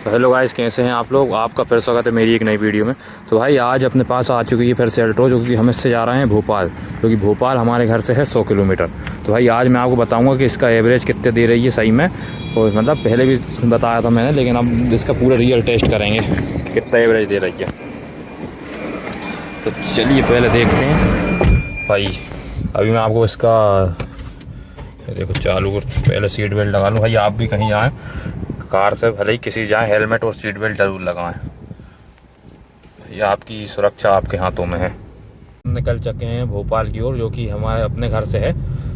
तो hello guys, कैसे हैं आप लोग। आपका फिर स्वागत है मेरी एक नई वीडियो में। तो भाई आज अपने पास आ चुकी है फिर से अल्ट्रो, जो कि हम इससे जा रहे हैं भोपाल, क्योंकि भोपाल हमारे घर से है 100 किलोमीटर। तो भाई आज मैं आपको बताऊंगा कि इसका एवरेज कितने दे रही है सही में। और मतलब पहले भी बताया था मैंने, लेकिन अब इसका पूरा रियल टेस्ट करेंगे कि कितना एवरेज दे रही है। तो चलिए पहले देखते हैं भाई। अभी मैं आपको इसका देखो चालू कर, पहले सीट बेल्ट लगा लूँ। भाई आप भी कहीं जाएँ कार से, भले ही किसी जाए, हेलमेट और सीट बेल्ट जरूर लगाएं। ये आपकी सुरक्षा आपके हाथों में है। निकल चुके हैं भोपाल की ओर, जो कि हमारे अपने घर से है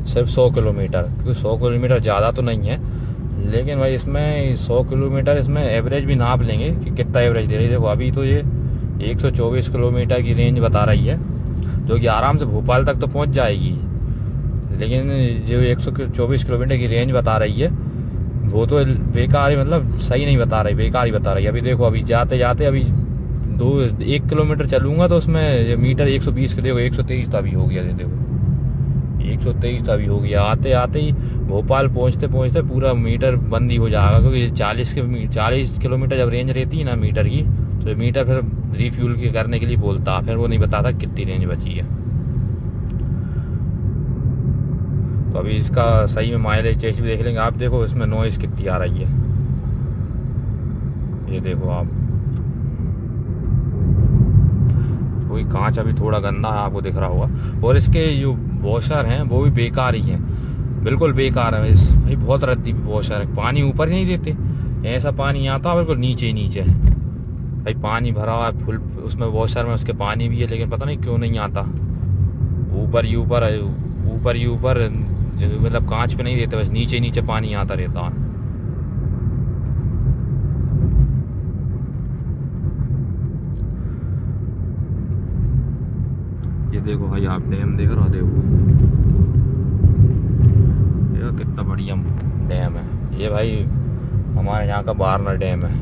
सिर्फ 100 किलोमीटर। क्योंकि 100 किलोमीटर ज़्यादा तो नहीं है, लेकिन भाई इसमें 100 किलोमीटर इसमें एवरेज भी नाप लेंगे कि कितना एवरेज दे रही है। देखो अभी तो ये 124 किलोमीटर की रेंज बता रही है, जो कि आराम से भोपाल तक तो पहुँच जाएगी। लेकिन जो 124 किलोमीटर की रेंज बता रही है वो तो बेकार ही, मतलब सही नहीं बता रही, बेकार ही बता रही है। अभी देखो अभी जाते जाते अभी 1 किलोमीटर चलूँगा तो उसमें ये मीटर 120 के, देखो 123 तो अभी हो गया। देखो 123 तो अभी हो गया। आते आते ही भोपाल पहुँचते पहुँचते पूरा मीटर बंद ही हो जाएगा, क्योंकि 40 किलोमीटर जब रेंज रहती है ना मीटर की, तो मीटर फिर रिफ्यूल करने के लिए बोलता, फिर वो नहीं बताता कितनी रेंज बची है। तो अभी इसका सही में माइलेज टेस्ट भी देख लेंगे। आप देखो इसमें नॉइज़ कितनी आ रही है, ये देखो आप। कोई कांच अभी थोड़ा गंदा है, आपको दिख रहा होगा। और इसके जो वॉशर हैं वो भी बेकार ही हैं, बिल्कुल बेकार है। भाई बहुत रद्दी वॉशर है, पानी ऊपर ही नहीं देते, ऐसा पानी आता है बिल्कुल नीचे नीचे है। भाई पानी भरा हुआ है फुल उसमें वॉशर में, उसके पानी भी है, लेकिन पता नहीं क्यों नहीं आता। ऊपर ही ऊपर है, ऊपर ही ऊपर, मतलब कांच पे नहीं देते, बस नीचे नीचे पानी आता रहता है। ये देखो भाई आप डैम देख रहे हो, देखो कितना बढ़िया डैम है ये। भाई हमारे यहाँ का बारना डैम है।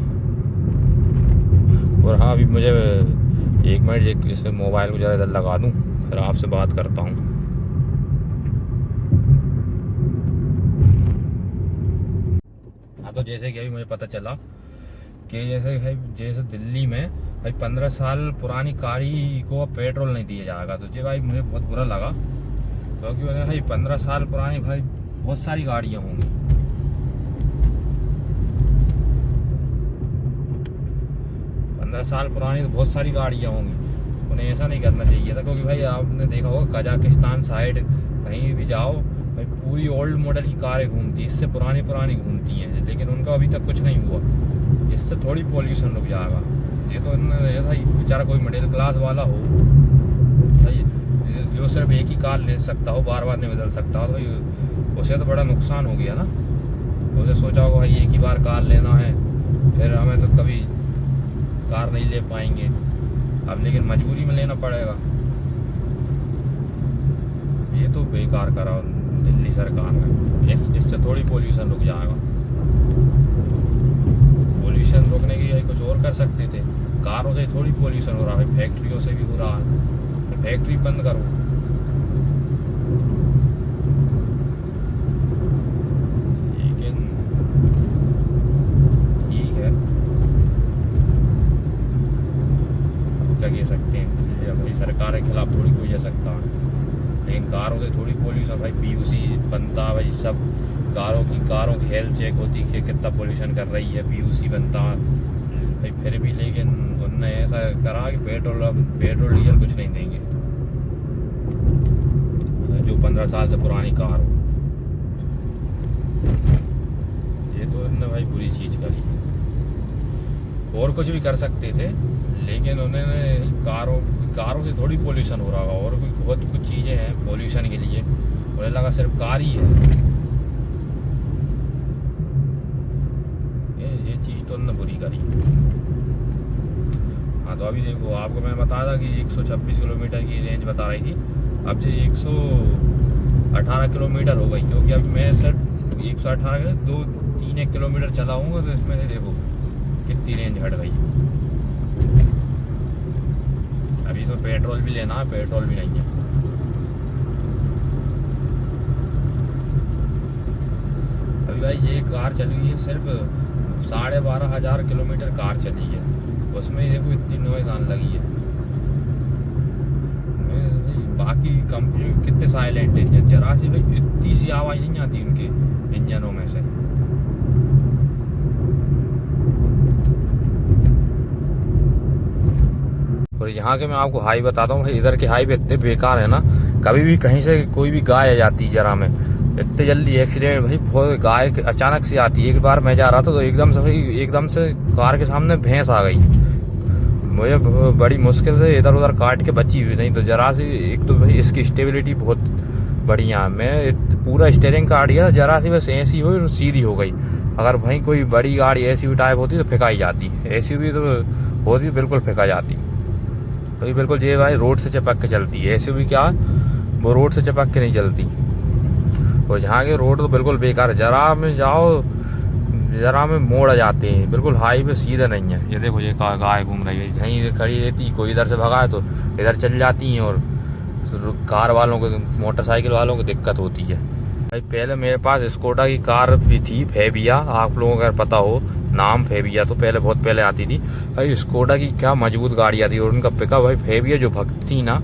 और हाँ अभी मुझे 1 मिनट इसे मोबाइल को ज़रा इधर लगा दूँ, फिर आपसे बात करता हूँ। हाँ तो जैसे कि अभी मुझे पता चला कि जैसे दिल्ली में भाई 15 साल पुरानी गाड़ी को पेट्रोल नहीं दिया जाएगा। तो ये भाई मुझे बहुत बुरा लगा, क्योंकि भाई 15 साल पुरानी भाई बहुत सारी गाड़ियाँ होंगी। 15 साल पुरानी तो बहुत सारी गाड़ियाँ होंगी, उन्हें ऐसा नहीं करना चाहिए था। क्योंकि भाई आपने देखा होगा कजाकिस्तान साइड कहीं भी जाओ भाई पूरी ओल्ड मॉडल की कारें घूमती, इससे पुरानी पुरानी घूमती हैं, लेकिन उनका अभी तक कुछ नहीं हुआ। इससे थोड़ी पॉल्यूशन रुक जाएगा। ये तो भाई बेचारा कोई मिडिल क्लास वाला हो भाई, जो सिर्फ एक ही कार ले सकता हो, बार बार नहीं बदल सकता हो, तो भाई उसे तो बड़ा नुकसान हो गया ना। उसे सोचा होगा भाई एक ही बार कार लेना है, फिर हमें तो कभी कार नहीं ले पाएंगे अब, लेकिन मजबूरी में लेना पड़ेगा। ये तो बेकार करा दिल्ली सरकार ने। इससे थोड़ी पोल्यूशन रुक जाएगा। पोल्यूशन रोकने के लिए कुछ और कर सकते थे, कारों से थोड़ी पोल्यूशन हो रहा है, फैक्ट्रियों से भी हो रहा है। फैक्ट्री बंद करो। लेकिन ठीक है, क्या कह सकते हैं, भाई सरकार के खिलाफ थोड़ी कोई जा सकता है। लेकिन कारों से थोड़ी पोल्यूशन, भाई पीयूसी बनता है, भाई सब कारों की हेल्थ चेक होती है कि कितना पोल्यूशन कर रही है, पीयूसी बनता है भाई। फिर भी लेकिन उन्होंने ऐसा करा कि पेट्रोल डीजल कुछ नहीं देंगे जो 15 साल से पुरानी कार हो। ये तो उन्होंने भाई बुरी चीज़ करी। और कुछ भी कर सकते थे, लेकिन उन्होंने कारों से थोड़ी पोल्यूशन हो रहा होगा, और भी बहुत कुछ चीज़ें हैं पोल्यूशन के लिए, मुझे लगा सिर्फ कार ही है। ये चीज़ तो उन्होंने बुरी करी। हाँ तो अभी देखो आपको मैं बताया था कि 126 किलोमीटर की रेंज बता रही थी, अब जो 118 किलोमीटर हो गई। क्योंकि अभी मैं सिर्फ 118 3 किलोमीटर चलाऊँगा, तो इसमें से देखो कितनी रेंज हट गई। अभी इसमें पेट्रोल भी लेना है, पेट्रोल भी नहीं है। अभी भाई ये कार चली है सिर्फ 12,500 किलोमीटर कार चली है, उसमें देखो इतनी नॉइज़ आने लगी है। बाकी कंपनी कितने साइलेंट इंजन, जरा सी भाई इतनी सी आवाज़ नहीं आती उनके इंजनों में से। और यहाँ के मैं आपको हाई बताता हूँ भाई, इधर के हाईवे इतने बेकार है ना, कभी भी कहीं से कोई भी गाय आ जाती है जरा में, इतने जल्दी एक्सीडेंट भाई। बहुत गाय अचानक से आती है। एक बार मैं जा रहा था तो एकदम से कार के सामने भैंस आ गई, मुझे बड़ी मुश्किल से इधर उधर काट के बची हुई, नहीं तो जरा सी। एक तो भाई इसकी स्टेबिलिटी बहुत बढ़िया है, मैं पूरा स्टीयरिंग काट गया, जरा सी बस ऐसी हुई और सीधी हो गई। अगर भाई कोई बड़ी गाड़ी एसयूवी टाइप होती तो फेंकाई जाती, एसयूवी तो होती बिल्कुल फेंका जाती। तो ये बिल्कुल ये भाई रोड से चिपक के चलती है, एसयूवी क्या वो रोड से चिपक के नहीं चलती। और यहाँ के रोड तो बिल्कुल बेकार है, जरा में जाओ जरा में मोड़ आ जाते हैं, बिल्कुल हाईवे सीधा नहीं है। ये देखो ये गाय घूम रही है, यहीं खड़ी रहती, कोई इधर से भगाए तो इधर चल जाती हैं, और कार वालों को मोटरसाइकिल वालों को दिक्कत होती है। भाई पहले मेरे पास स्कोडा की कार भी थी, फेबिया, आप लोगों को अगर पता हो नाम फेबिया, तो पहले बहुत पहले आती थी भाई। स्कोडा की क्या मजबूत गाड़ी आती और उनका पिकअप भाई, फेबिया जो भगती ना,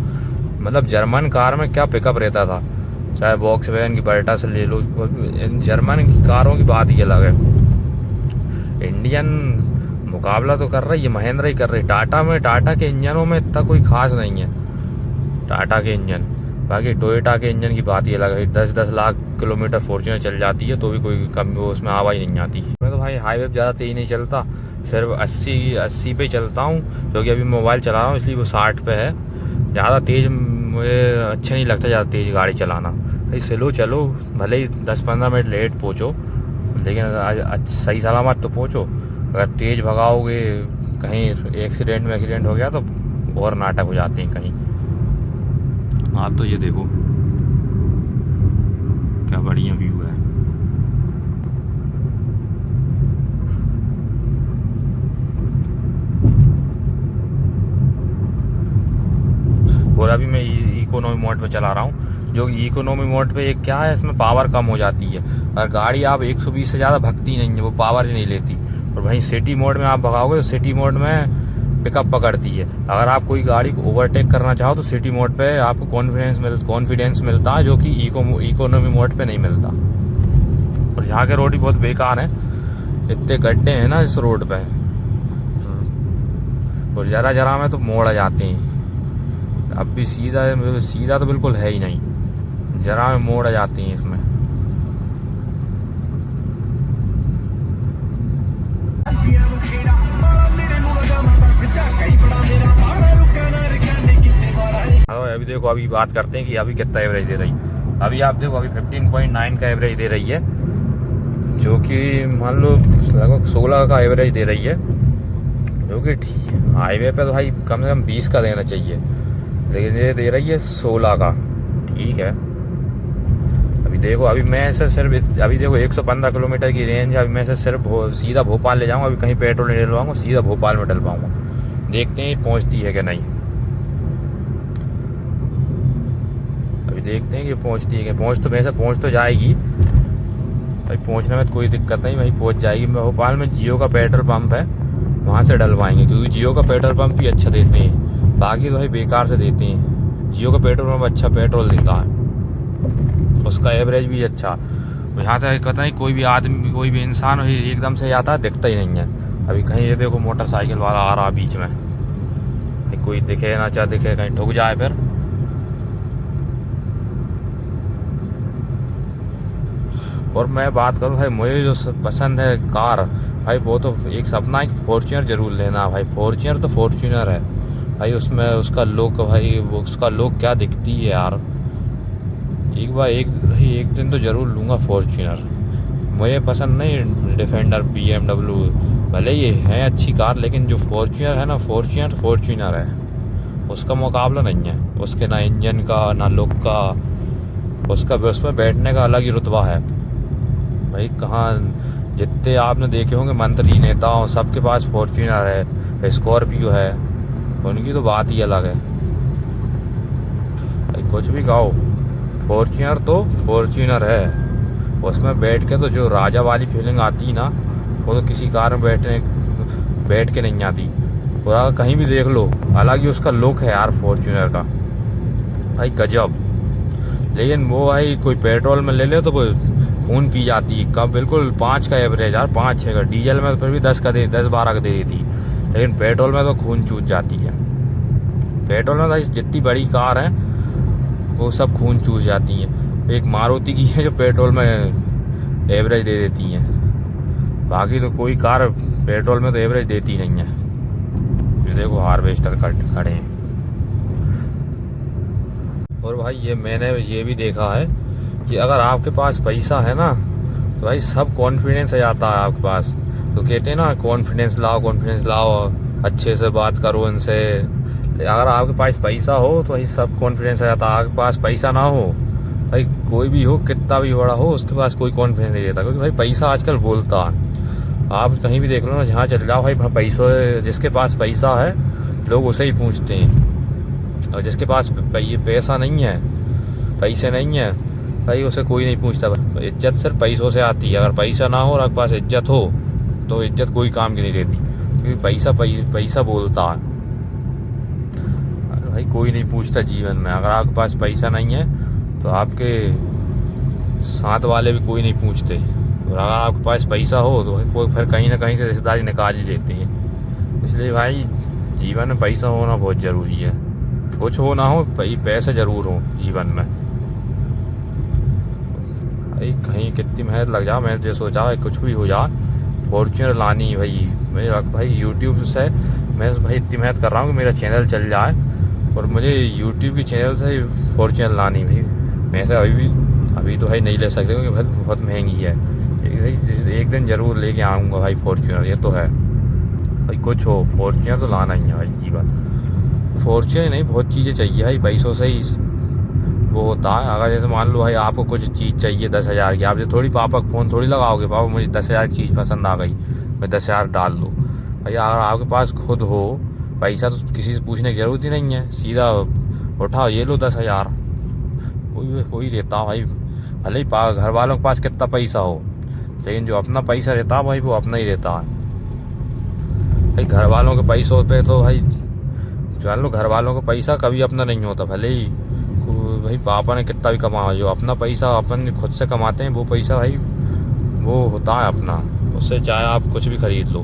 मतलब जर्मन कार में क्या पिकअप रहता था, चाहे वॉक्सवैगन की बर्टा से ले लो, जर्मन की कारों की बात ही अलग है। इंडियन मुकाबला तो कर रही है, महिंद्रा ही कर रही। टाटा के इंजनों में इतना कोई खास नहीं है, टाटा के इंजन। बाकी टोयोटा के इंजन की बात ही अलग है, 10-10 लाख किलोमीटर फॉर्च्यूनर चल जाती है तो भी कोई कम वो उसमें आवाज़ नहीं आती। मैं तो भाई हाईवे पर ज़्यादा तेज़ नहीं चलता, सिर्फ 80 पे चलता हूँ, क्योंकि अभी मोबाइल चला रहा हूँ इसलिए वो 60 पे है। ज़्यादा तेज़ मुझे अच्छा नहीं लगता, ज़्यादा तेज़ गाड़ी चलाना। भाई स्लो चलो, भले ही 10-15 मिनट लेट पहुँचो, लेकिन सही सलामत तो पहुँचो। अगर तेज़ भगाओगे, कहीं एक्सीडेंट हो गया तो और नाटक हो जाते हैं कहीं। आप तो ये देखो क्या बढ़िया व्यू है। और अभी मैं इकोनॉमी मोड पे चला रहा हूँ, जो इकोनॉमी मोड पे एक क्या है, इसमें पावर कम हो जाती है, और गाड़ी आप 120 से ज़्यादा भगती नहीं है, वो पावर ही नहीं लेती। और वहीं सिटी मोड में आप भगाओगे तो सिटी मोड में पिकअप पकड़ती है। अगर आप कोई गाड़ी को ओवरटेक करना चाहो तो सिटी मोड पे आपको कॉन्फिडेंस मिलता है, जो कि इकोनॉमी मोड पे नहीं मिलता। और यहाँ के रोड भी बहुत बेकार हैं, इतने गड्ढे हैं ना इस रोड पे, और जरा में तो मोड़ आ जाते हैं। अब भी सीधा तो बिल्कुल है ही नहीं, जरा में मोड़ आ जाती हैं इसमें। अभी देखो, अभी बात करते हैं कि अभी कितना एवरेज दे रही। अभी आप देखो, अभी 15.9 का एवरेज दे रही है, जो कि मान लो लगभग 16 का एवरेज दे रही है, जो कि हाईवे पे तो भाई कम से कम 20 का देना चाहिए, लेकिन ये दे रही है 16 का। ठीक है, अभी देखो, अभी मैं इसे सिर्फ अभी देखो 115 किलोमीटर की रेंज है। अभी मैं इसे सिर्फ सीधा भोपाल ले जाऊँगा, अभी कहीं पेट्रोल नहीं डलवाऊँगा, सीधा भोपाल में डलवाऊँगा। देखते हैं पहुँचती है कि नहीं, अभी देखते हैं कि पहुँचती है कि पहुँच तो जाएगी भाई, पहुँचने में कोई दिक्कत नहीं भाई, पहुँच जाएगी। भोपाल में जियो का पेट्रोल पंप है, वहाँ से डलवाएंगे, क्योंकि जियो का पेट्रोल पंप भी अच्छा देते हैं, बाकी तो भाई बेकार से देते हैं। जियो का पेट्रोल पंप अच्छा पेट्रोल देता है, उसका एवरेज भी अच्छा। यहाँ से कहता नहीं, कोई भी आदमी, कोई भी इंसान एकदम से आता है, दिखता ही नहीं है। अभी कहीं ये देखो मोटरसाइकिल वाला आ रहा बीच में, कोई दिखे ना चाहे दिखे, कहीं ठुक जाए फिर। और मैं बात करूँ भाई, मुझे जो पसंद है कार भाई, वो तो एक सपना है, फॉर्च्यूनर जरूर लेना भाई। फॉर्च्यूनर तो फॉर्च्यूनर है भाई, उसमें उसका लुक भाई, वो उसका लुक क्या दिखती है यार। एक दिन तो ज़रूर लूँगा फॉर्च्यूनर। मुझे पसंद नहीं डिफेंडर, BMW, भले ये है अच्छी कार, लेकिन जो फॉर्च्यूनर है ना, फॉर्च्यूनर है, उसका मुकाबला नहीं है। उसके ना इंजन का, ना लुक का, उसमें बैठने का अलग ही रुतबा है भाई। कहाँ जितने आपने देखे होंगे मंत्री नेताओं, सबके पास फॉर्च्यूनर है, स्कॉर्पियो है, उनकी तो बात ही अलग है भाई। कुछ भी कहो, फॉर्च्यूनर तो फॉर्च्यूनर है, उसमें बैठ के तो जो राजा वाली फीलिंग आती है ना, वो तो किसी कार में बैठ के नहीं आती। और अगर कहीं भी देख लो, हालांकि उसका लुक है यार फॉर्च्यूनर का भाई गजब, लेकिन वो भाई कोई पेट्रोल में ले ले तो वो खून पी जाती है। कब बिल्कुल 5 का एवरेज यार, 5-6 का। डीजल में तो फिर भी 10-12 का दे देती, लेकिन पेट्रोल में तो खून चूस जाती है। पेट्रोल में भाई जितनी बड़ी कार है वो सब खून चूस जाती हैं। एक मारुति की है जो पेट्रोल में एवरेज दे देती हैं, बाकी तो कोई कार पेट्रोल में तो एवरेज देती नहीं है। ये देखो हार्वेस्टर खड़े हैं। और भाई ये मैंने ये भी देखा है कि अगर आपके पास पैसा है ना तो भाई सब कॉन्फिडेंस आ जाता है आपके पास। तो कहते हैं ना कॉन्फिडेंस लाओ, अच्छे से बात करो इनसे। अगर आपके पास पैसा हो तो भाई सब कॉन्फिडेंस आ जाता है। आपके पास पैसा ना हो भाई, कोई भी हो, कितना भी बड़ा हो, उसके पास कोई कॉन्फिडेंस नहीं रहता, क्योंकि भाई पैसा आजकल बोलता है। आप कहीं भी देख लो ना, जहाँ चले जाओ भाई, पैसों, जिसके पास पैसा है लोग उसे ही पूछते हैं। और जिसके पास पैसा नहीं है, पैसे नहीं है भाई, उसे कोई नहीं पूछता। इज्जत सिर्फ पैसों से आती है। अगर पैसा ना हो और आपके पास इज्जत हो तो इज्जत कोई काम की नहीं रहती, क्योंकि पैसा बोलता है। भाई कोई नहीं पूछता जीवन में। अगर आपके पास पैसा नहीं है तो आपके साथ वाले भी कोई नहीं पूछते। और अगर आपके पास पैसा हो तो कोई फिर कहीं ना कहीं से रिश्तेदारी निकाल ही लेते हैं। इसलिए भाई जीवन में पैसा होना बहुत ज़रूरी है। कुछ हो ना हो पैसे ज़रूर हो जीवन में। भाई कहीं कितनी मेहनत लग जाए, मैंने जो सोचा है कुछ भी हो जाए फॉर्च्यूनर लानी भाई। भाई यूट्यूब से मैं भाई इतनी मेहनत कर रहा हूँ कि मेरा चैनल चल जाए, और मुझे यूट्यूब की चैनल से फॉर्च्यूनर लानी भाई। वैसे अभी तो भाई नहीं ले सकते क्योंकि बहुत महंगी है। एक दिन ज़रूर लेके आऊँगा भाई फॉर्च्यूनर, ये तो है भाई। कुछ हो फॉर्च्यूनर तो लाना ही है भाई जीवन। फॉर्च्यूनर नहीं, बहुत चीज़ें चाहिए भाई, पैसों से ही वो होता है। अगर जैसे मान लो भाई आपको कुछ चीज़ चाहिए 10,000 की, आप जो थोड़ी पापा को फ़ोन थोड़ी लगाओगे, पापा मुझे 10,000 की चीज़ पसंद आ गई, मैं 10,000 डाल दो। भाई अगर आपके पास खुद हो पैसा तो किसी से पूछने की ज़रूरत ही नहीं है, सीधा उठाओ ये लो 10,000। वही रहता भाई। भले ही घर वालों के पास कितना पैसा हो, लेकिन जो अपना पैसा रहता है भाई वो अपना ही रहता है भाई। घर वालों के पैसों पे तो भाई जान लो, घर वालों का पैसा कभी अपना नहीं होता। भले ही भाई पापा ने कितना भी कमाया, जो अपना पैसा अपन खुद से कमाते हैं वो पैसा भाई वो होता है अपना। उससे चाहे आप कुछ भी खरीद लो।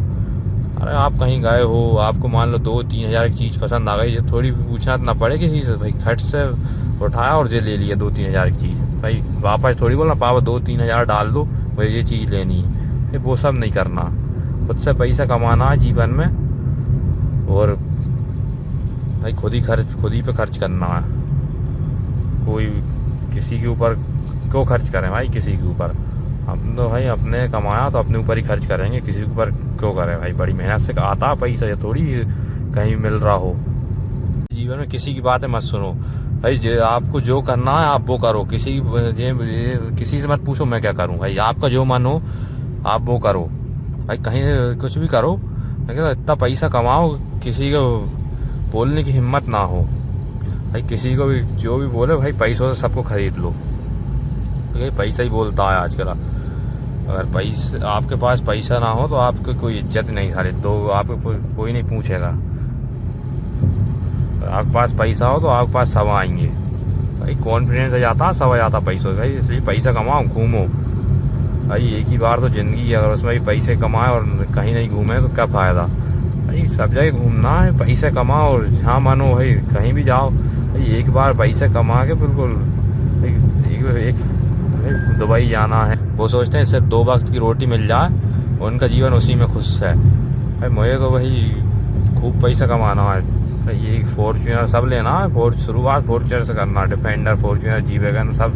अरे आप कहीं गए हो, आपको मान लो 2-3 हज़ार की चीज़ पसंद आ गई, ये थोड़ी पूछना ना पड़े किसी से भाई, खट से उठाया और ये ले लिया 2-3 हज़ार की चीज़। भाई वापस थोड़ी बोलना पापा 2-3 हज़ार डाल दो, भाई ये चीज़ लेनी है। वो सब नहीं करना, खुद से पैसा कमाना है जीवन में, और भाई खुद ही पे खर्च करना है। कोई किसी के ऊपर क्यों खर्च करें भाई, किसी के ऊपर। हम तो भाई अपने कमाया तो अपने ऊपर ही खर्च करेंगे, किसी के ऊपर क्यों करें भाई। बड़ी मेहनत से आता पैसा, ये थोड़ी कहीं मिल रहा हो। जीवन में किसी की बातें मत सुनो भाई, आपको जो करना है आप वो करो। किसी से मत पूछो मैं क्या करूं भाई, आपका जो मन हो आप वो करो भाई। कहीं कुछ भी करो, लेकिन इतना पैसा कमाओ किसी को बोलने की हिम्मत ना हो भाई। किसी को भी जो भी बोले भाई, पैसों से सबको खरीद लो, क्योंकि पैसा ही बोलता है आजकल। अगर आपके पास पैसा ना हो तो आपको कोई इज्जत नहीं, सारे तो आपको कोई नहीं पूछेगा। आपके पास पैसा हो तो आपके पास सब आएंगे भाई। कॉन्फिडेंस आ जाता, सब आ जाता पैसों से भाई। इसलिए पैसा कमाओ, घूमो भाई। एक ही बार तो ज़िंदगी है, अगर उसमें भी पैसे कमाए और कहीं नहीं घूमे तो क्या फ़ायदा भाई। सब जगह घूमना है, पैसे कमाओ और जहाँ मन हो भाई कहीं भी जाओ भाई। एक बार पैसे कमा के बिल्कुल एक दुबई जाना है, वो सोचते हैं सिर्फ 2 वक्त की रोटी मिल जाए, उनका जीवन उसी में खुश है भाई। मुझे तो भाई खूब पैसा कमाना है। ये फॉर्च्यूनर सब लेना है, शुरुआत फॉर्च्यूनर से करना। डिफेंडर, फॉर्च्यूनर, जी वैगन सब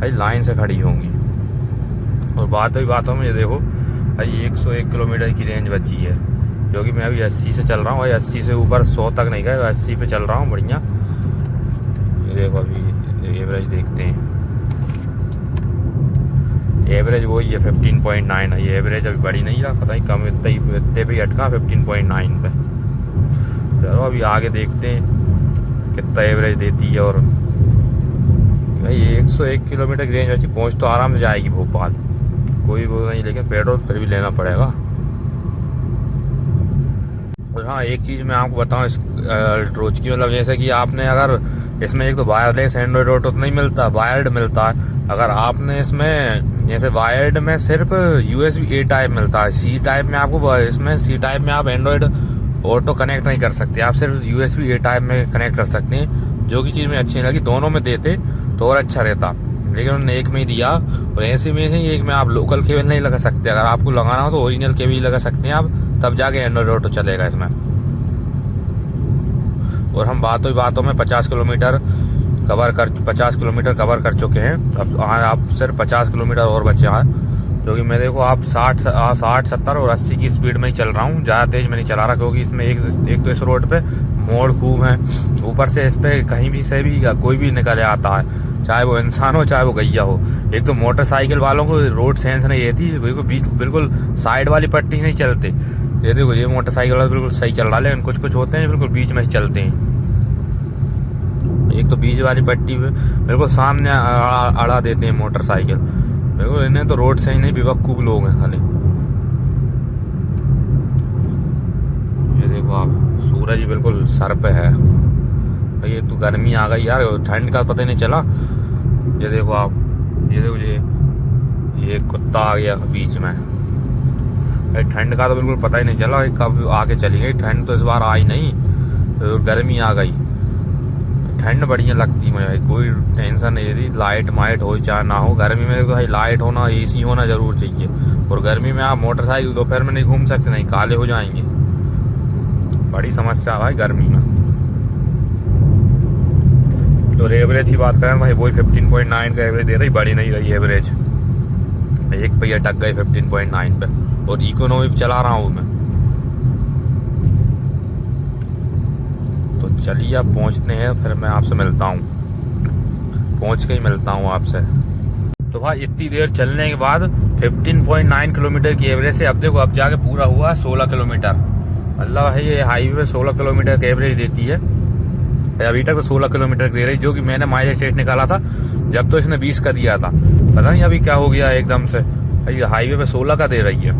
भाई लाइन से खड़ी होंगी। और बातों में ये देखो भाई 101 किलोमीटर की रेंज बची है, जो कि मैं अभी 80 से चल रहा हूँ भाई। 80 से ऊपर 100 तक नहीं गए, 80 पे चल रहा हूँ बढ़िया। ये देखो अभी एवरेज देखते हैं, एवरेज वही है 15.9 है। ये एवरेज अभी बड़ी नहीं रहा, पता नहीं कम इतने पे अटका 15.9 पे। चलो अभी आगे देखते हैं कितना एवरेज देती है। और भाई 101 किलोमीटर की रेंज अच्छी, पहुँच तो आराम से जाएगी भोपाल, कोई वो नहीं, लेकिन पेट्रोल फिर भी लेना पड़ेगा। हाँ, एक चीज़ मैं आपको बताऊँ इस अल्ट्रोज की, मतलब जैसे कि आपने अगर इसमें एक तो वायरलेस एंड्रॉयड ऑटो तो नहीं मिलता, वायर्ड मिलता है। अगर आपने इसमें जैसे वायर्ड में सिर्फ USB-A टाइप मिलता है, C टाइप में आपको, इसमें C टाइप में आप एंड्रॉयड ऑटो कनेक्ट नहीं कर सकते, आप सिर्फ USB-A टाइप में कनेक्ट कर सकते हैं। जो कि चीज़ में अच्छी लगी, दोनों में देते तो और अच्छा रहता, लेकिन उन्होंने एक में ही दिया। और ऐसे में ही एक में आप लोकल केबल नहीं लगा सकते, अगर आपको लगाना हो तो ओरिजिनल केबल लगा सकते हैं आप, तब जाके एंड्रॉयड ऑटो चलेगा इसमें। और हम बातों में 50 किलोमीटर कवर कर चुके हैं। अब आप सिर्फ 50 किलोमीटर और बचे हैं, क्योंकि मैं देखो आप 60, 70 और 80 की स्पीड में ही चल रहा हूँ, ज़्यादा तेज़ में नहीं चला रहा, क्योंकि इसमें एक तो इस रोड पे मोड़ खूब है, ऊपर से इस पर कहीं भी से भी कोई भी निकल आता है, चाहे वो इंसान हो चाहे वो गैया हो। एक तो मोटरसाइकिल वालों को रोड सेंस नहीं रहती, बिल्कुल साइड वाली पट्टी नहीं चलते। ये देखो, ये मोटरसाइकिल वाला बिल्कुल सही चल रहा है, लेकिन कुछ होते हैं बिल्कुल बीच में चलते हैं। एक तो बीच वाली पट्टी पे बिल्कुल सामने अड़ा देते हैं मोटरसाइकिल, बिल्कुल। इन्हें तो रोड से ही नहीं, बेवकूफ लोग हैं खाली। ये देखो आप, सूरज ही बिल्कुल सर पे है। ये तो गर्मी आ गई यार, ठंड का पता ही नहीं चला। ये देखो आप, ये देखो ये कुत्ता आ गया बीच में। ठंड का तो बिल्कुल पता ही नहीं चला कब आके चली गई। ठंड तो इस बार आई नहीं, तो गर्मी आ गई। ठंड बढ़िया लगती है मुझे, कोई टेंशन नहीं रहती, लाइट माइट हो चाहे ना हो। गर्मी में तो भाई लाइट होना, AC होना जरूर चाहिए। और गर्मी में आप मोटरसाइकिल दोपहर में नहीं घूम सकते, नहीं काले हो जाएंगे, बड़ी समस्या है भाई गर्मी में। तो एवरेज की बात करें भाई, वही 15.9 का एवरेज दे रही, बड़ी नहीं रही एवरेज। एक पहिया टक गई 15.9 पे, और इकोनॉमी चला रहा हूँ मैं। तो चलिए अब पहुँचते हैं, फिर मैं आपसे मिलता हूँ, पहुँच के ही मिलता हूँ आपसे। तो भाई इतनी देर चलने के बाद 15.9 किलोमीटर की एवरेज से अब देखो, अब जाके पूरा हुआ 16 किलोमीटर। मतलब भाई ये हाईवे पे 16 किलोमीटर की एवरेज देती है, अभी तक तो 16 किलोमीटर दे रही, जो कि मैंने माइलेज टेस्ट निकाला था जब तो इसने 20 का दिया था। पता नहीं अभी क्या हो गया एकदम से, भाई हाईवे पे 16 का दे रही है,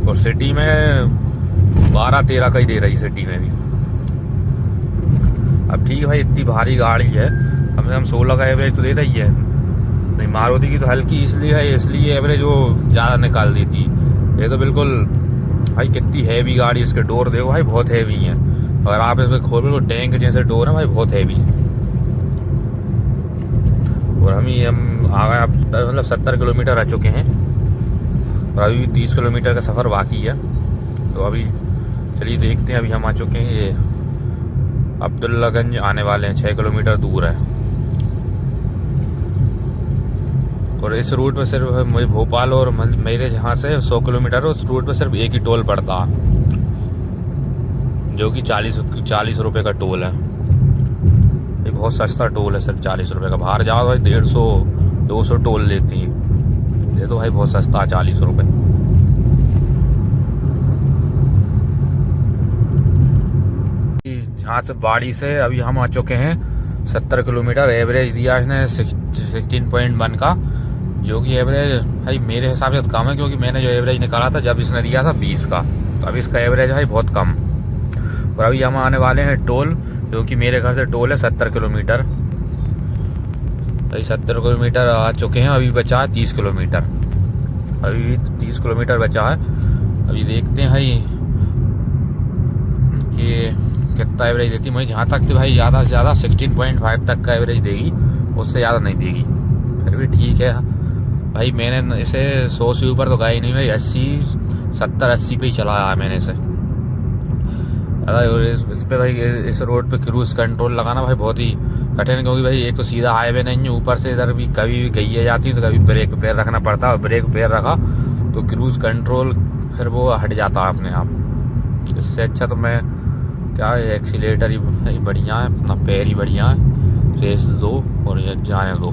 और सिटी में 12-13 का ही दे रही, सिटी में भी। अब ठीक है भाई, इतनी भारी गाड़ी है, कम से कम 16 का एवरेज तो दे रही है। नहीं, मारुति की तो हल्की इसलिए है, इसलिए एवरेज वो ज़्यादा निकाल देती। ये तो बिल्कुल भाई कितनी हैवी गाड़ी, इसके डोर देखो भाई, बहुत हैवी है। अगर आप इसमें खोलो तो टैंक जैसे डोर है भाई, बहुत हैवी। और हम आ गए, मतलब 70 किलोमीटर आ चुके हैं, और अभी भी 30 किलोमीटर का सफ़र बाकी है। तो अभी चलिए देखते हैं, अभी हम आ चुके हैं, ये अब्दुल्लागंज आने वाले हैं, 6 किलोमीटर दूर है। और इस रूट पे सिर्फ मुझे भोपाल और मेरे जहाँ से 100 किलोमीटर, उस रूट पे सिर्फ एक ही टोल पड़ता, जो कि 40 रुपये का टोल है। ये बहुत सस्ता टोल है, सिर्फ 40 रुपये का। बाहर जाओ भाई 150-200 टोल लेती है, ये तो भाई बहुत सस्ता है, 40 रुपये। यहाँ से बाड़ी से अभी हम आ चुके हैं 70 किलोमीटर। एवरेज दिया इसने 16.1 का, जो कि एवरेज भाई मेरे हिसाब से कम है, क्योंकि मैंने जो एवरेज निकाला था जब इसने दिया था 20 का, तो अभी इसका एवरेज भाई बहुत कम। और अभी हम आने वाले हैं टोल, जो कि मेरे घर से टोल है 70 किलोमीटर। भाई 70 किलोमीटर आ चुके हैं, अभी बचा है 30 किलोमीटर, अभी भी 30 किलोमीटर बचा है। अभी देखते हैं भाई कि कितना एवरेज देती है। मुझे जहाँ तक तो भाई ज़्यादा से ज़्यादा 16.5 तक का एवरेज देगी, उससे ज़्यादा नहीं देगी। फिर भी ठीक है भाई, मैंने इसे 100 से ऊपर तो गई नहीं भाई, 70-80 पे ही चलाया है मैंने इसे। इस पे भाई, इस रोड पे क्रूज़ कंट्रोल लगाना भाई बहुत ही कठिन, क्योंकि भाई एक तो सीधा हाईवे नहीं है, ऊपर से इधर भी कभी भी गई जाती है, तो कभी ब्रेक पे पैर रखना पड़ता है, और ब्रेक पैर रखा तो क्रूज़ कंट्रोल फिर वो हट जाता है अपने आप। इससे अच्छा तो मैं क्या, एक्सीलेटर ही बढ़िया है, अपना पैर ही बढ़िया है, रेस दो और ये जाने दो।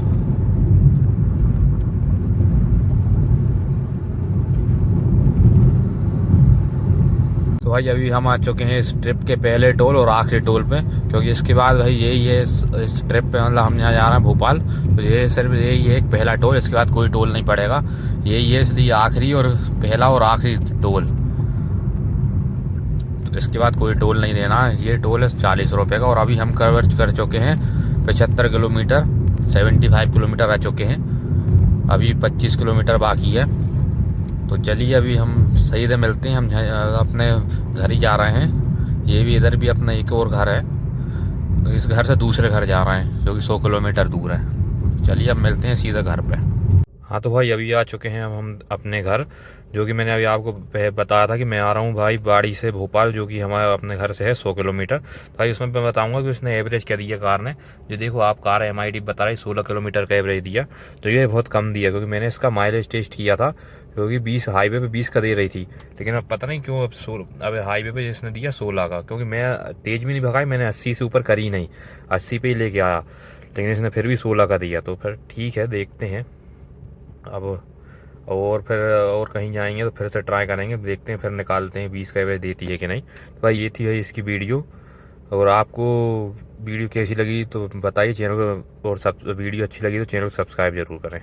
तो भाई अभी हम आ चुके हैं इस ट्रिप के पहले टोल और आखिरी टोल पे, क्योंकि इसके बाद भाई यही है इस ट्रिप पे, मतलब हम यहाँ जा रहे हैं भोपाल, तो ये सिर्फ यही है एक पहला टोल, इसके बाद कोई टोल नहीं पड़ेगा, यही है, इसलिए आखिरी और पहला और आखिरी टोल। इसके बाद कोई टोल नहीं देना है। ये टोल है 40 रुपये का। और अभी हम कवर कर चुके हैं 75 किलोमीटर, 75 किलोमीटर आ चुके हैं। अभी 25 किलोमीटर बाकी है। तो चलिए अभी हम सही से मिलते हैं। हम अपने घर ही जा रहे हैं। ये भी इधर भी अपना एक और घर है, तो इस घर से दूसरे घर जा रहे हैं जो कि 100 किलोमीटर दूर है। चलिए अब मिलते हैं सीधा घर पे। हाँ तो भाई अभी आ चुके हैं अब हम अपने घर, जो कि मैंने अभी आपको बताया था कि मैं आ रहा हूँ भाई बाड़ी से भोपाल, जो कि हमारे अपने घर से है 100 किलोमीटर। तो भाई उसमें मैं बताऊँगा कि उसने एवरेज क्या दिया कार ने। जो देखो आप कार MID बता रही 16 किलोमीटर का एवरेज दिया, तो ये बहुत कम दिया, क्योंकि मैंने इसका माइलेज टेस्ट किया था, क्योंकि 20 हाईवे पे 20 का दे रही थी। लेकिन अब पता नहीं क्यों अब हाईवे पे जिसने दिया 16 का, क्योंकि मैं तेज़ भी नहीं भगाई, मैंने 80 से ऊपर करी नहीं, 80 पे ही लेके आया, लेकिन इसने फिर भी 16 का दिया। तो फिर ठीक है, देखते हैं अब। और फिर और कहीं जाएंगे तो फिर से ट्राई करेंगे, देखते हैं, फिर निकालते हैं 20 का एवरेज देती है कि नहीं। तो भाई ये थी है इसकी वीडियो। और आपको वीडियो कैसी लगी तो बताइए, चैनल को, और सब वीडियो अच्छी लगी तो चैनल को सब्सक्राइब जरूर करें।